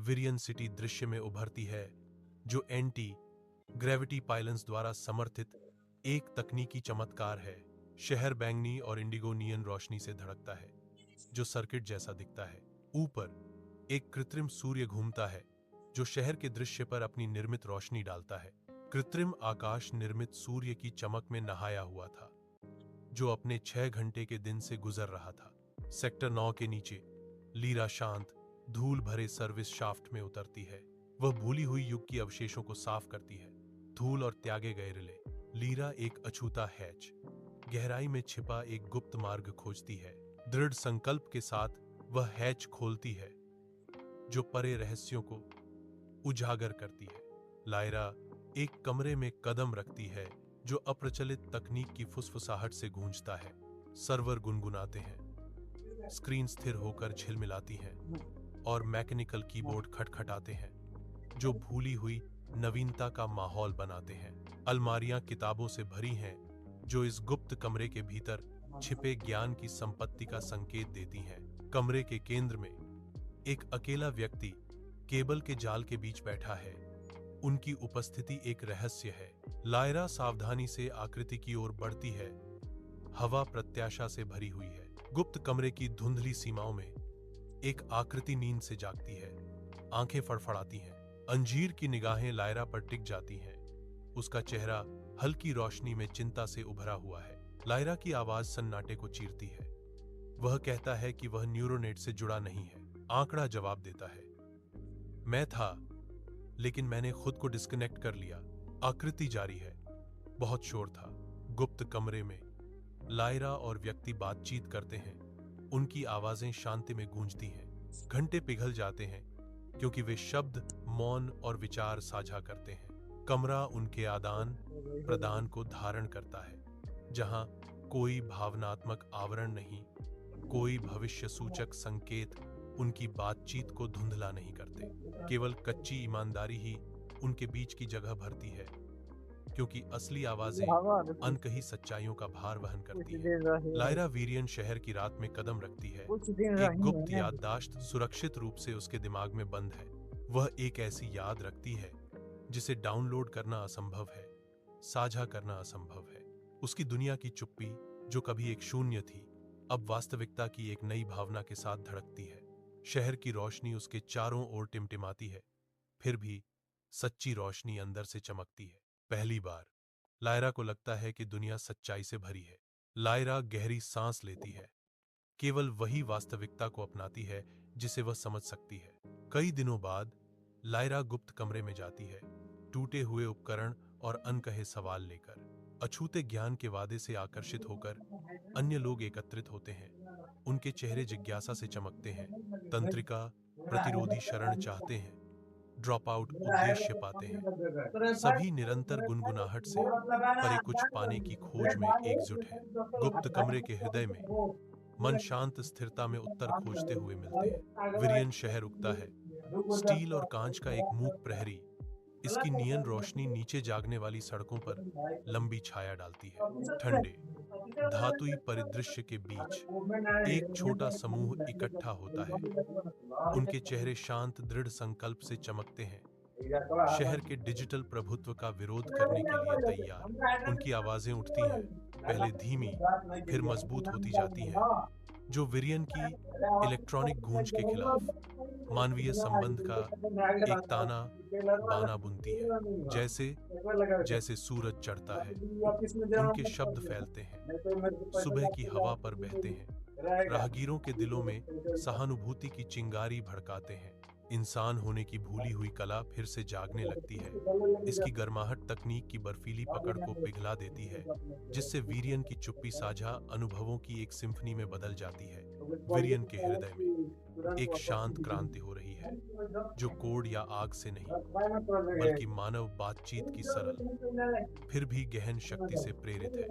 Virion city दृश्य में उभरती है, जो एंटी ग्रेविटी पाइलन्स द्वारा समर्थित एक तकनीकी चमत्कार है। शहर बैंगनी और इंडिगो नियन रोशनी से धड़कता है, जो सर्किट जैसा दिखता है। ऊपर एक कृत्रिम सूर्य घूमता है, जो शहर के दृश्य पर अपनी निर्मित रोशनी डालता है। कृत्रिम आकाश निर्मित सूर्य की चमक में नहाया हुआ था, जो अपने 6 घंटे के दिन से गुजर रहा था। सेक्टर 9 के नीचे लीरा शांत धूल भरे सर्विस शाफ्ट में उतरती है। वह भूली हुई युग की अवशेषों को साफ करती है, धूल और त्यागे गए रिले। लीरा एक अछूता हैच, गहराई में छिपा एक गुप्त मार्ग खोजती है। दृढ़ संकल्प के साथ वह हैच खोलती है, जो परे रहस्यों को उजागर करती है। लायरा एक कमरे में कदम रखती है, जो अप्रचलित तकनीक की फुसफुसाहट से गूंजता है। सर्वर गुनगुनाते हैं, स्क्रीन स्थिर होकर झिलमिलाती हैं और मैकेनिकल कीबोर्ड खटखटाते हैं, जो भूली हुई नवीनता का माहौल बनाते हैं। अलमारियां किताबों से भरी हैं, जो इस गुप्त कमरे के भीतर छिपे ज्ञान की संपत्ति का संकेत देती हैं। कमरे के केंद्र में एक अकेला व्यक्ति केबल के जाल के बीच बैठा है। उनकी उपस्थिति एक रहस्य है। लायरा सावधानी से आकृति की ओर बढ़ती है। हवा प्रत्याशा से भरी हुई है। गुप्त कमरे की धुंधली सीमाओं में एक आकृति नींद से जागती है। आंखें फड़फड़ाती हैं। अंजीर की निगाहें लायरा पर टिक जाती हैं। उसका चेहरा हल्की रोशनी में चिंता से उभरा हुआ है। लायरा की आवाज सन्नाटे को चीरती है। वह कहता है कि वह न्यूरोनेट से जुड़ा नहीं है। आंकड़ा जवाब देता है, मैं था, लेकिन मैंने खुद को डिस्कनेक्ट कर लिया। आकृति जारी है। बहुत शोर था। गुप्त कमरे में लायरा और व्यक्ति बातचीत करते हैं। उनकी आवाजें शांति में गूंजती हैं। घंटे पिघल जाते हैं, क्योंकि वे शब्द, मौन और विचार साझा करते हैं। कमरा उनके आदान प्रदान को धारण करता है, जहां कोई भावनात्मक आवरण नहीं, कोई भविष्य सूचक संकेत उनकी बातचीत को धुंधला नहीं करते। केवल कच्ची ईमानदारी ही उनके बीच की जगह भरती है, क्योंकि असली आवाजें अनकही सच्चाइयों का भार वहन करती हैं। लायरा वीरियन शहर की रात में कदम रखती है। एक गुप्त याददाश्त सुरक्षित रूप से उसके दिमाग में बंद है। वह एक ऐसी याद रखती है जिसे डाउनलोड करना असंभव है, साझा करना असंभव है। उसकी दुनिया की चुप्पी, जो कभी एक शून्य थी, अब वास्तविकता की एक नई भावना के साथ धड़कती है। शहर की रोशनी उसके चारों ओर टिमटिमाती है, फिर भी सच्ची रोशनी अंदर से चमकती है। पहली बार लायरा को लगता है कि दुनिया सच्चाई से भरी है। लायरा गहरी सांस लेती है। केवल वही वास्तविकता को अपनाती है जिसे वह समझ सकती है। कई दिनों बाद लायरा गुप्त कमरे में जाती है, टूटे हुए उपकरण और अनकहे सवाल लेकर। अछूते ज्ञान के वादे से आकर्षित होकर अन्य लोग एकत्रित होते हैं। उनके चेहरे जिज्ञासा से चमकते हैं। तंत्रिका प्रतिरोधी शरण चाहते हैं, ड्रॉप आउट उद्देश्य पाते हैं। सभी निरंतर गुनगुनाहट से परे कुछ पाने की खोज में एकजुट हैं। गुप्त कमरे के हृदय में मन शांत स्थिरता में उत्तर खोजते हुए मिलते हैं। विरियन शहर उगता है, स्टील और कांच का एक मूक प्रहरी। इसकी नियन रोशनी नीचे जागने वाली सड़कों पर लंबी छाया डालती है। ठंडे धातुई परिदृश्य के बीच एक छोटा समूह इकट्ठा होता है। उनके चेहरे शांत दृढ़ संकल्प से चमकते हैं, शहर के डिजिटल प्रभुत्व का विरोध करने के लिए तैयार। उनकी आवाजें उठती हैं, पहले धीमी, फिर मजबूत होती जाती हैं, जो विरियन की इलेक्ट्रॉनिक गूंज के खिलाफ मानवीय संबंध का एक ताना बाना बुनती है। जैसे जैसे सूरज चढ़ता है, उनके शब्द फैलते हैं, सुबह की हवा पर बहते हैं, राहगीरों के दिलों में सहानुभूति की चिंगारी भड़काते हैं। इंसान होने की भूली हुई कला फिर से जागने लगती है। इसकी गर्माहट तकनीक की बर्फीली पकड़ को पिघला देती है, जिससे वीरियन की चुप्पी साझा अनुभवों की एक सिम्फनी में बदल जाती है। विरियन के हृदय में एक शांत क्रांति हो रही है, जो कोड या आग से नहीं, बल्कि मानव बातचीत की सरल, फिर भी गहन शक्ति से प्रेरित है।